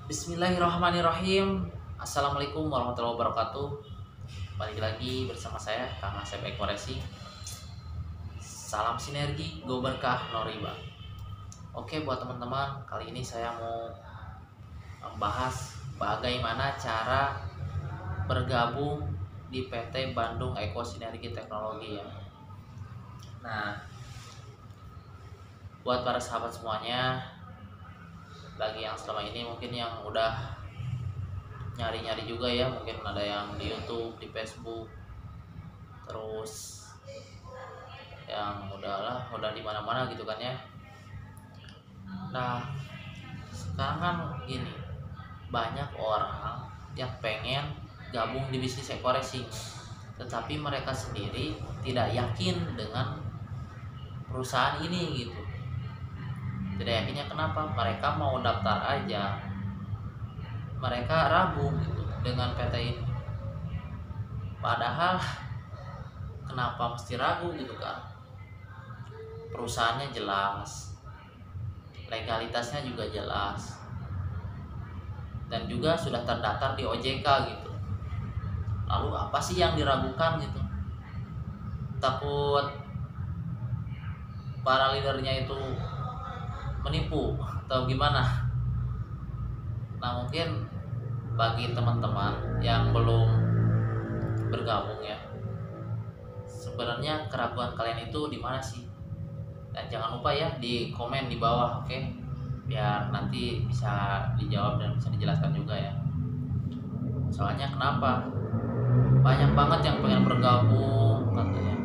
Bismillahirrahmanirrahim. Assalamualaikum warahmatullahi wabarakatuh. Balik lagi bersama saya Kang Asep Eko Racing. Salam sinergi, go berkah, no riba. Oke, buat teman-teman, kali ini saya mau membahas bagaimana cara bergabung di PT Bandung Eko Sinergi Teknologi ya. Nah, buat para sahabat semuanya, bagi yang selama ini mungkin yang udah nyari-nyari juga ya, mungkin ada yang di YouTube, di Facebook, terus yang udah di mana-mana gitu kan ya. Nah, sekarang kan gini, banyak orang yang pengen gabung di bisnis Eko Racing, tetapi mereka sendiri tidak yakin dengan perusahaan ini gitu. Tidak yakinnya kenapa? Mereka mau daftar aja, mereka ragu gitu dengan PT ini. Padahal kenapa mesti ragu gitu kan? Perusahaannya jelas, legalitasnya juga jelas, dan juga sudah terdaftar di OJK gitu. Lalu apa sih yang diragukan gitu? Takut para leadernya itu menipu atau gimana? Nah, mungkin bagi teman-teman yang belum bergabung ya, sebenarnya keraguan kalian itu di mana sih? Dan jangan lupa ya di komen di bawah, oke? Biar nanti bisa dijawab dan bisa dijelaskan juga ya. Soalnya kenapa? Banyak banget yang pengen bergabung katanya.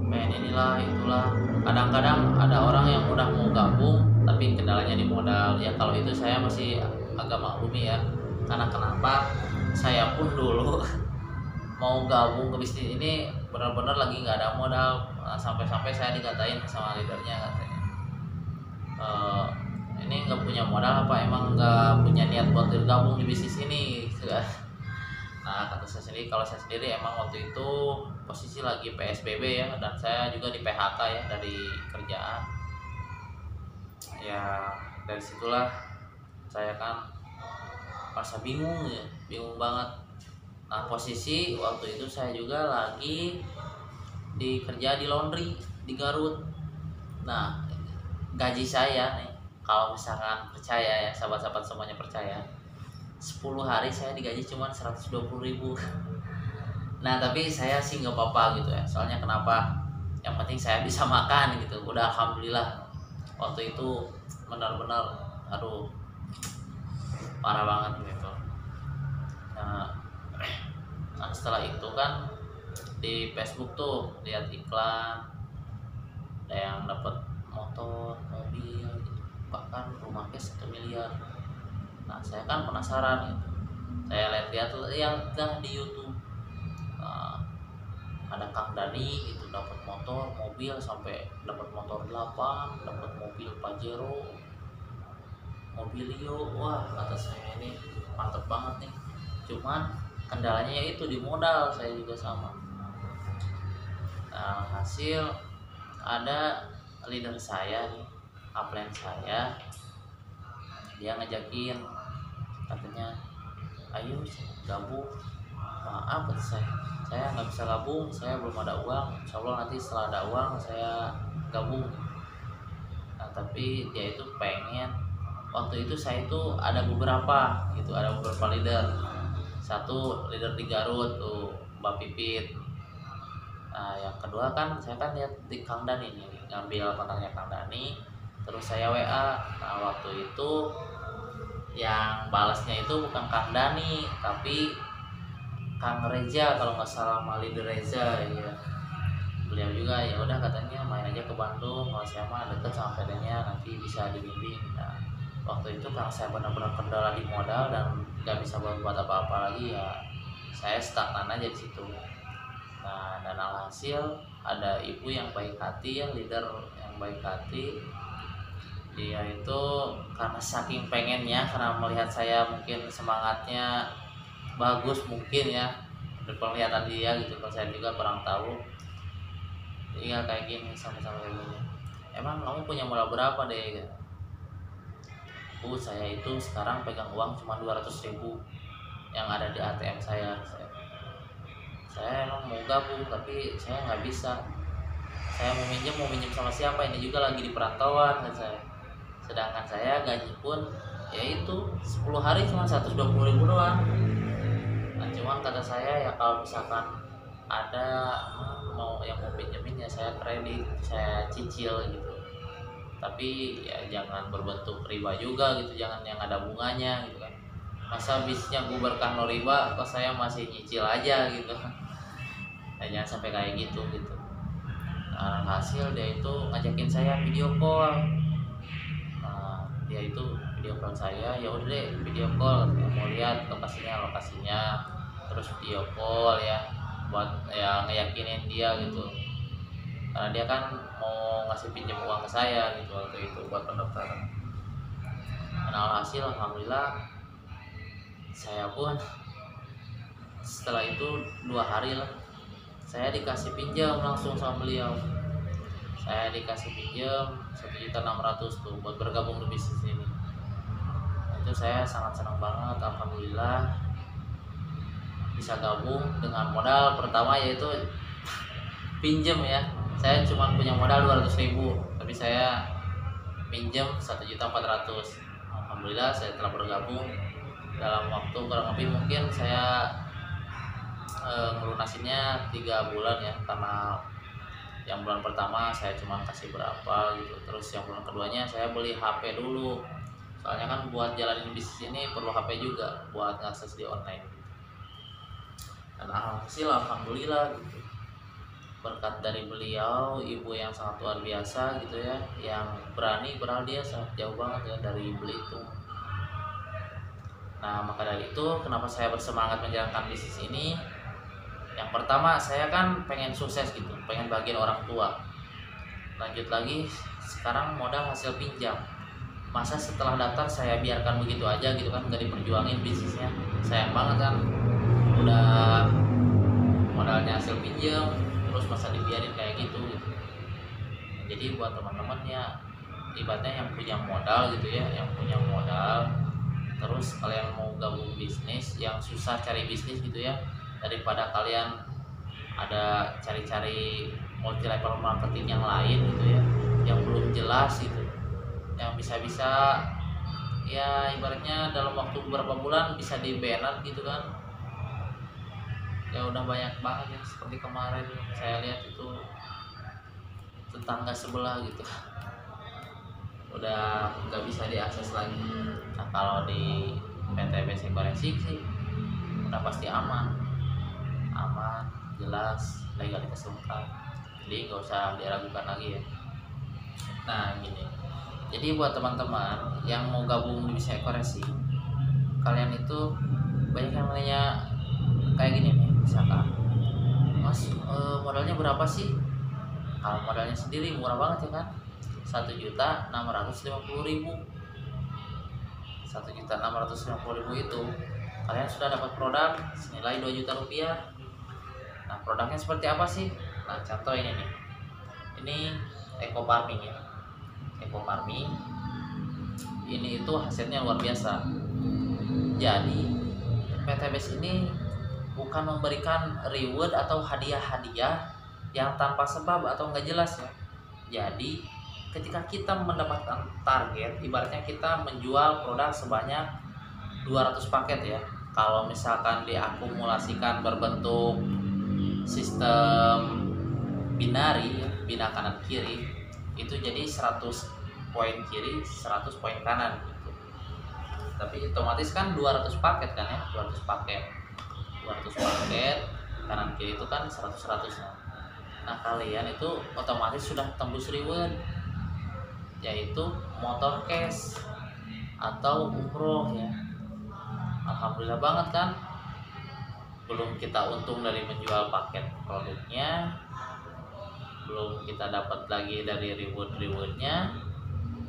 Pengen inilah itulah. Kadang-kadang ada orang yang udah mau gabung tapi kendalanya di modal. Ya kalau itu saya masih agak maklumi ya. Karena kenapa? Saya pun dulu mau gabung ke bisnis ini benar-benar lagi nggak ada modal. Nah, sampai-sampai saya dikatain sama leadernya katanya, ini nggak punya modal apa emang nggak punya niat buat bergabung di bisnis ini gitu. Nah, kata saya sendiri, kalau saya sendiri emang waktu itu posisi lagi PSBB ya, dan saya juga di PHK ya dari kerjaan ya. Dari situlah saya kan merasa bingung ya, bingung banget. Nah, posisi waktu itu saya juga lagi kerja di laundry di Garut. Nah, gaji saya nih, kalau misalkan percaya ya, sahabat-sahabat semuanya percaya, 10 hari saya digaji cuma 120.000. Nah, tapi saya sih nggak apa-apa gitu ya. Soalnya kenapa? Yang penting saya bisa makan gitu. Udah alhamdulillah. Waktu itu benar-benar aduh parah banget gitu. Nah, setelah itu kan di Facebook tuh lihat iklan, ada yang dapat motor, mobil gitu. Bahkan rumah cash 1 miliar. Nah, saya kan penasaran gitu. Saya lihat di YouTube. Nah, ada Kang Dani itu dapat motor, mobil sampai dapat motor 8, dapat mobil Pajero, Mobilio. Wah, kata saya ini mantep banget nih. Cuman kendalanya yaitu di modal, saya juga sama. Nah, hasil ada leader saya nih, upline saya, dia ngajakin katanya ayo gabung. Maaf kata saya nggak bisa gabung, saya belum ada uang. Insya Allah nanti setelah ada uang saya gabung. Nah, tapi dia itu pengen, waktu itu saya itu ada beberapa leader. Satu leader di Garut tuh Mbak Pipit. Nah, yang kedua kan saya kan lihat di Kang Dani ini, ngambil kontaknya Kang Dani, terus saya WA. Nah, waktu itu yang balasnya itu bukan Kang Dani tapi Kang Reza, kalau nggak salah, Leader Reza ya. Beliau juga ya udah katanya main aja ke Bandung, kalau saya mah deket sama PT-nya, nanti bisa dibimbing. Nah, waktu itu karena saya benar-benar kendala di modal dan nggak bisa buat apa-apa lagi ya, saya stagnan aja di situ. Nah, dan alhasil ada ibu yang baik hati ya, leader yang baik hati. Dia itu karena saking pengennya, karena melihat saya mungkin semangatnya bagus mungkin ya, penglihatan dia gitu, kalau saya juga kurang tahu. Iya kayak gini, sama-sama kayak gini. Emang kamu punya modal berapa deh? Bu, saya itu sekarang pegang uang cuma 200.000 yang ada di ATM saya emang mau gabung tapi saya nggak bisa, saya mau minjem sama siapa, ini juga lagi di perantauan kan saya, sedangkan saya gaji pun yaitu 10 hari cuma 120.000 doang. Nah cuman kata saya ya kalau misalkan ada yang mau pinjemin ya saya kredit, saya cicil gitu, tapi ya jangan berbentuk riba juga gitu, jangan yang ada bunganya gitu kan, masa bisnya gue berkah no riba kok saya masih nyicil aja gitu. Nah, jangan sampai kayak gitu. Nah, hasil dia itu ngajakin saya video call. Nah, dia itu video call saya, ya udah deh video call, mau lihat lokasinya, terus video call ya buat ya ngeyakinin dia gitu, karena dia kan mau ngasih pinjam uang ke saya gitu waktu itu buat pendaftaran. Nah, hasil alhamdulillah saya pun setelah itu 2 hari lah saya dikasih pinjam langsung sama beliau. Saya dikasih pinjam 1.600.000 tuh buat bergabung di bisnis ini. Itu saya sangat senang banget, alhamdulillah bisa gabung dengan modal pertama yaitu pinjam ya. Saya cuma punya modal 200.000 tapi saya pinjam 1.400.000. Alhamdulillah saya telah bergabung dalam waktu kurang lebih mungkin saya ngelunasinnya 3 bulan ya, karena yang bulan pertama saya cuma kasih berapa gitu, terus yang bulan keduanya saya beli HP dulu, soalnya kan buat jalanin bisnis ini perlu HP juga buat ngakses di online gitu. Dan hasil alhamdulillah gitu, berkat dari beliau, ibu yang sangat luar biasa gitu ya, yang berani, padahal dia sangat jauh banget ya dari Belitung. Nah maka dari itu kenapa saya bersemangat menjalankan bisnis ini. Yang pertama saya kan pengen sukses gitu, pengen bagian orang tua. Lanjut lagi sekarang modal hasil pinjam, masa setelah daftar saya biarkan begitu aja gitu kan, nggak diperjuangin bisnisnya, sayang banget kan, udah modalnya hasil pinjam terus masa dibiarin kayak gitu. Jadi buat teman-teman ya ibaratnya yang punya modal gitu ya, yang punya modal terus kalian mau gabung bisnis, yang susah cari bisnis gitu ya, daripada kalian ada cari-cari multi level marketing yang lain gitu ya, yang belum jelas gitu, yang bisa-bisa ya ibaratnya dalam waktu beberapa bulan bisa di banner gitu kan. Ya udah banyak banget ya, seperti kemarin saya lihat itu tetangga sebelah gitu udah nggak bisa diakses lagi. Nah kalau di PT Basic Koreksi sih udah pasti aman, jelas, legalitas lengkap, jadi nggak usah diragukan lagi ya. Nah gini, jadi buat teman-teman yang mau gabung di Basic Koreksi, kalian itu banyak yang nanya kayak gini nih, misalkan Mas modalnya berapa sih? Kalau modalnya sendiri murah banget ya kan, 1.650.000. 1.650.000 itu kalian sudah dapat produk senilai 2 juta rupiah. Nah produknya seperti apa sih? Nah contoh ini nih, ini eco farming ya, eco farming ini itu hasilnya luar biasa. Jadi PT BES ini bukan memberikan reward atau hadiah-hadiah yang tanpa sebab atau nggak jelas ya. Jadi ketika kita mendapatkan target, ibaratnya kita menjual produk sebanyak 200 paket ya. Kalau misalkan diakumulasikan berbentuk sistem binari, bina kanan kiri, itu jadi 100 poin kiri, 100 poin kanan gitu. Tapi otomatis kan 200 paket kan ya, 200 paket kanan kiri itu kan 100. Nah kalian itu otomatis sudah tembus reward, yaitu motor cash atau umroh ya. Alhamdulillah banget kan, belum kita untung dari menjual paket produknya, belum kita dapat lagi dari rewardnya,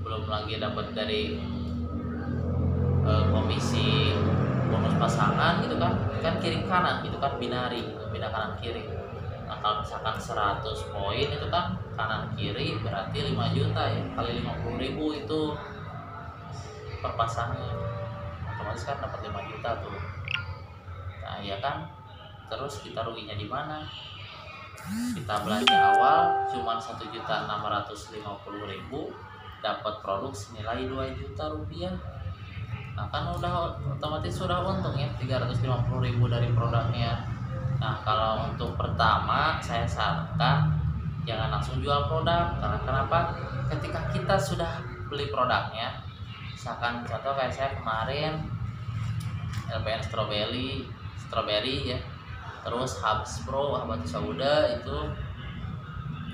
belum lagi dapat dari komisi bonus pasangan gitu kan kiri kanan gitu kan, binari, bina kanan kiri. Nah kalau misalkan 100 poin itu kan kanan kiri berarti 5 juta ya, kali 50.000 itu per pasangnya, otomatis kan dapat 5 juta tuh. Nah ya kan, terus kita ruginya di mana? Kita belanja awal cuma 1.650.000, dapat produk senilai 2 juta rupiah. Nah kan udah otomatis sudah untung ya 350.000 dari produknya. Nah kalau untuk pertama saya sarankan jangan langsung jual produk, karena kenapa? Ketika kita sudah beli produknya, misalkan contoh kayak saya kemarin LPN strawberry ya, terus Habs Pro habatus sauda itu,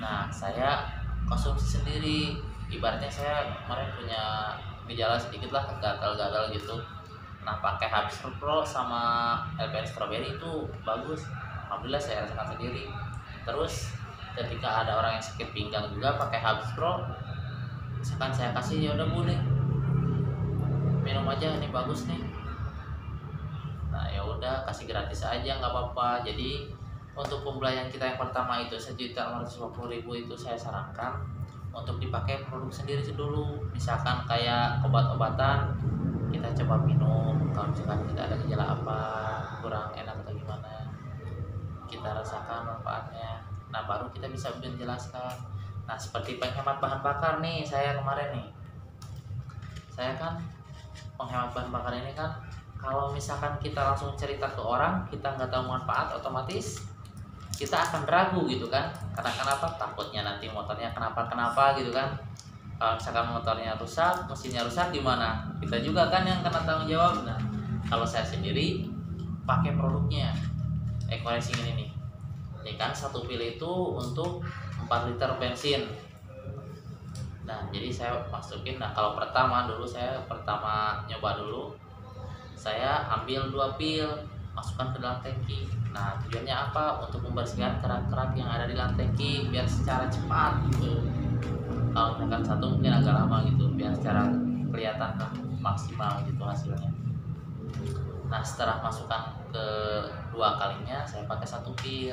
nah saya konsumsi sendiri. Ibaratnya saya kemarin punya gejala sedikit lah, gatal-gatal gitu. Nah pakai Habs Pro sama LPN strawberry itu bagus, alhamdulillah saya rasakan sendiri. Terus ketika ada orang yang sakit pinggang juga pakai Habs Pro, misalkan saya kasih, ya udah Bu nih minum aja, ini bagus nih. Nah ya udah kasih gratis aja nggak apa-apa. Jadi untuk pembelian kita yang pertama itu 1.650.000 itu saya sarankan untuk dipakai produk sendiri dulu. Misalkan kayak obat-obatan kita coba minum, kalau misalkan kita ada gejala apa kurang enak atau gimana, kita rasakan manfaatnya. Nah baru kita bisa menjelaskan. Nah seperti penghemat bahan bakar nih, saya kemarin nih, saya kan penghemat bahan bakar ini kan, kalau misalkan kita langsung cerita ke orang, kita nggak tahu manfaat, otomatis kita akan ragu gitu kan. Karena kenapa? Takutnya nanti motornya kenapa gitu kan. Kalau misalkan motornya rusak, mesinnya rusak gimana? Kita juga kan yang kena tanggung jawab. Nah kalau saya sendiri pakai produknya Eco Racing ini nih. Ini kan satu pil itu untuk 4 liter bensin. Nah jadi saya masukin. Nah kalau saya pertama nyoba dulu, saya ambil 2 pil, masukkan ke dalam tangki. Nah tujuannya apa? Untuk membersihkan kerak-kerak yang ada di dalam tangki biar secara cepat gitu. Kalau misalkan satu mungkin agak lama gitu, biar secara kelihatan maksimal gitu hasilnya. Nah setelah masukkan ke 2 kalinya, saya pakai 1 pil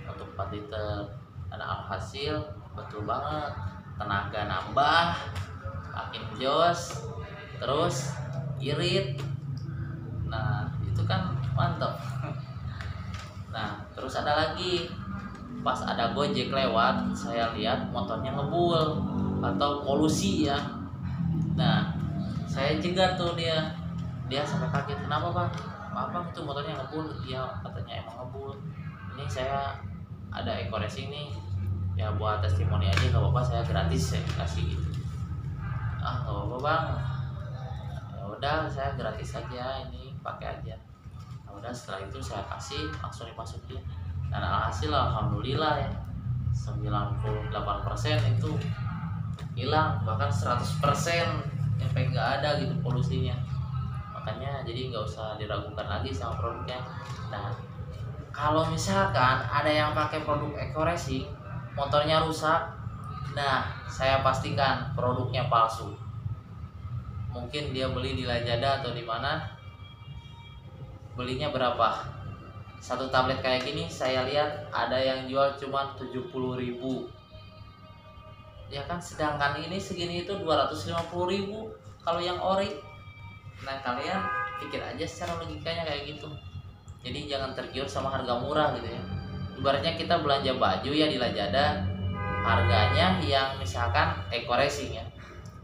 untuk 4 liter. Dan alhasil betul banget, tenaga nambah, makin jos, terus irit. Nah itu kan mantap. Nah terus ada lagi, pas ada Gojek lewat, saya lihat motornya ngebul atau polusi ya. Nah saya jegat tuh dia sampai kaget, kenapa Bang? Apa itu motornya ngebul? Iya katanya emang ngebul. Ini saya ada Eco Racing nih, ya buat testimoni aja, nggak apa-apa, saya gratis saya kasih gitu. Ah nggak apa-apa Bang, ya udah saya gratis aja, ini pakai aja. Nah udah setelah itu saya kasih, langsung dimasukin. Dan alhasil alhamdulillah ya 98% itu hilang, bahkan 100% sampai nggak ada gitu polusinya. Makanya jadi nggak usah diragukan lagi sama produknya. Nah kalau misalkan ada yang pakai produk Eco Racing motornya rusak, nah saya pastikan produknya palsu. Mungkin dia beli di Lazada atau di mana, belinya berapa? Satu tablet kayak gini saya lihat ada yang jual cuma 70.000 ya kan, sedangkan ini segini itu 250.000 kalau yang ori. Nah kalian pikir aja secara logikanya kayak gitu. Jadi jangan tergiur sama harga murah gitu ya. Ibaratnya kita belanja baju ya di Lazada, harganya yang misalkan Eco Racing ya,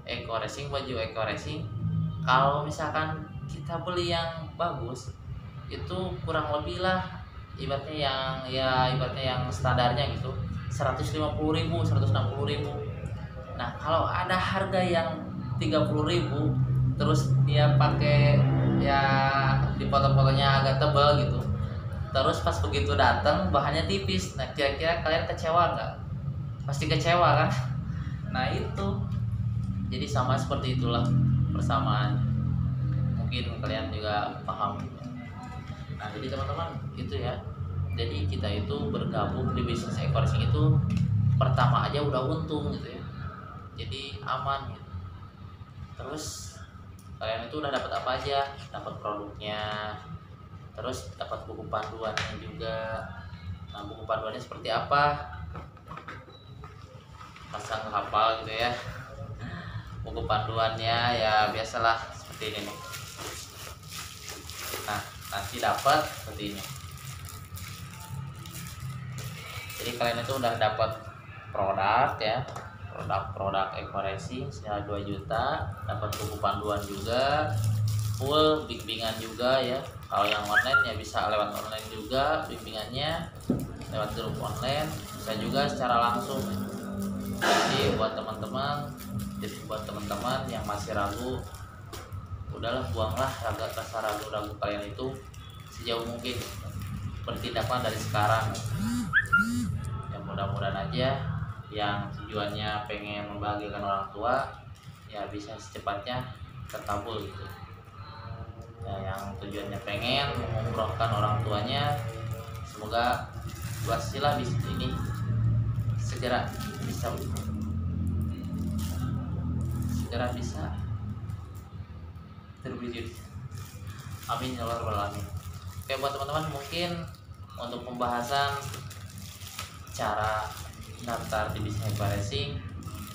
Eco Racing, baju Eco Racing, kalau misalkan kita beli yang bagus itu kurang lebih lah, ibaratnya yang standarnya gitu 150.000, 160.000. Nah kalau ada harga yang 30.000 terus dia pakai ya di foto-fotonya agak tebal gitu, terus pas begitu datang bahannya tipis. Nah kira-kira kalian kecewa nggak? Pasti kecewa kan. Nah itu jadi sama seperti itulah persamaan, mungkin kalian juga paham. Nah jadi teman-teman itu ya, jadi kita itu bergabung di bisnis Eco Racing itu pertama aja udah untung gitu ya, jadi aman gitu. Terus kalian itu udah dapat apa aja, dapat produknya, terus dapat buku panduannya juga. Nah buku panduannya seperti apa, pasang hafal gitu ya. buku panduannya ya biasalah seperti ini nih. Nah, nanti dapat seperti ini. Jadi kalian itu udah dapat produk ya, produk Eco Racing senilai 2 juta, dapat buku panduan juga, full bimbingan juga ya. Kalau yang online ya bisa lewat online juga bimbingannya, lewat grup online, bisa juga secara langsung. Jadi buat teman-teman yang masih ragu, udahlah buanglah rasa ragu-ragu kalian itu sejauh mungkin, bertindaklah dari sekarang. Ya mudah-mudahan aja yang tujuannya pengen membahagiakan orang tua ya bisa secepatnya terkabul gitu. Ya, yang tujuannya pengen mengumrohkan orang tuanya, semoga wasilah di sini segera bisa terwujud. Amin ya rabbal alamin. Oke, buat teman-teman mungkin untuk pembahasan cara daftar di bisnis Eco Racing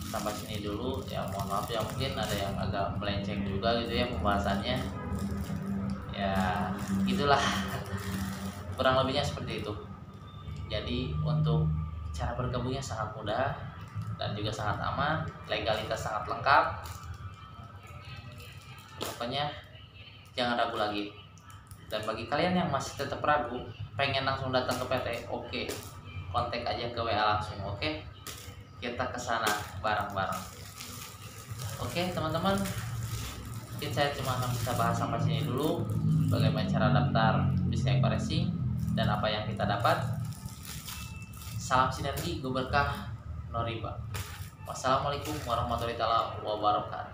sampai sini dulu ya. Mohon maaf ya, mungkin ada yang agak melenceng juga gitu ya pembahasannya. Ya itulah kurang lebihnya seperti itu. Jadi untuk cara bergabungnya sangat mudah dan juga sangat aman, legalitas sangat lengkap. Pokoknya jangan ragu lagi. Dan bagi kalian yang masih tetap ragu, pengen langsung datang ke PT, oke, kontak aja ke WA langsung, oke? Kita kesana bareng-bareng. Oke teman-teman, mungkin saya cuma akan bisa bahas sampai sini dulu, bagaimana cara daftar bisnis Eco Racing dan apa yang kita dapat. Salam sinergi, gue berkah, no riba. Wassalamualaikum warahmatullahi wabarakatuh.